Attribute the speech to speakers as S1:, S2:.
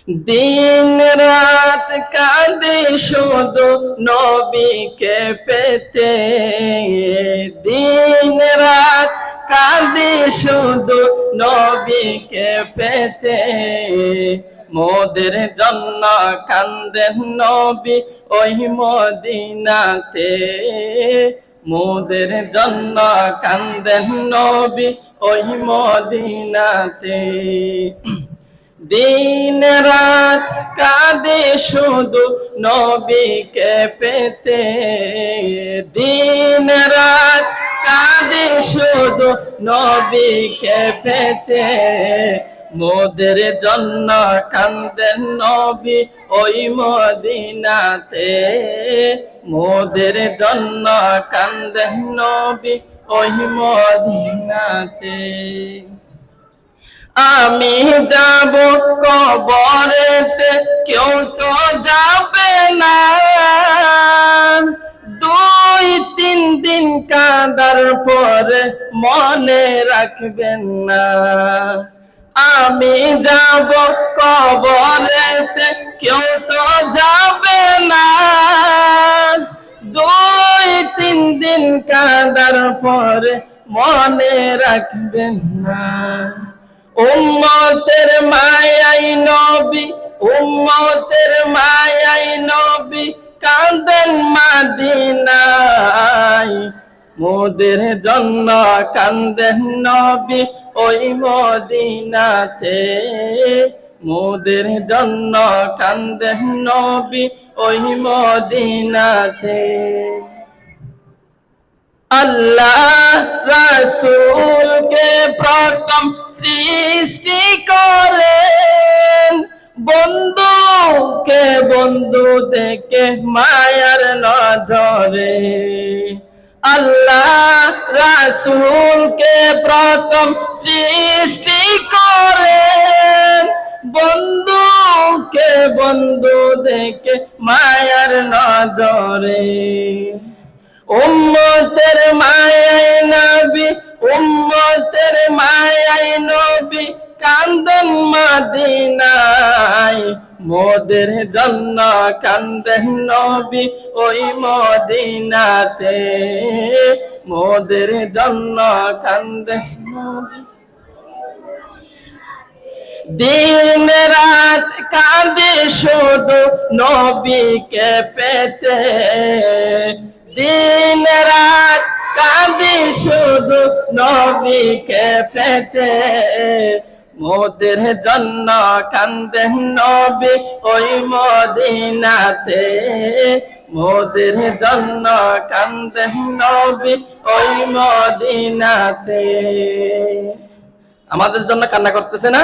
S1: দিন রাত কাঁদে শুধু নবীকে পেতে, দিন রাত কাঁদে শুধু নবীকে পেতে। মোদের জন্য কান্দেন নবী ওই মদিনাতে, মোদের জন্য কান্দেন নবী ওই মদিনাতে। দিন রাত কাঁদে শুধু নবীকে পেতে, দিন রাত কাঁদে শুধু নবীকে পেতে। মোদের জন্য কান্দেন নবী ওই মদিনাতে, মোদের জন্য কান্দেন নবী ওই মদিনাতে। আমি যাব কবরেতে কেউ তো যাবে না, 2-3 দিন কাঁদার পরে মনে রাখবেন না। আমি যাব কবরেতে কেউ তো যাবে না, 2-3 দিন কাঁদার পরে মনে রাখবেন না। উম্মতের মায়াই নবী, উম্মতের মায়াই নবী কাঁদেন মদিনায়। মোদের জন্য কাঁদেন নবী ওই মদিনাতে, মোদের জন্য কাঁদেন নবী ওই মদিনাতে। আল্লাহ রাসূলকে প্রথম সৃষ্টি করেন, বন্ধুকে বন্ধু দেখে মায়ার নজরে। আল্লাহ রাসূলকে প্রথম সৃষ্টি করেন, বন্ধুকে বন্ধু দেখে মায়ার নজরে। উম্মতের মায়াই নবী, উম্মতের মায়াই নবী কান্দেন মদিনায়। মোদের জন্য কান্দেন নবী ওই মদিনাতে, মোদের জন্য কান্দেন নবী। দিন রাত কাঁদে শুধু নবীকে পেতে, দিন রাত কাঁদে শুধু নবীকে পেতে। মোদের জন্য কান্দেন নবী ওই মদিনাতে, মোদের জন্য কান্দেন নবী ওই মদিনাতে। আমাদের জন্য কান্না করতেছে না?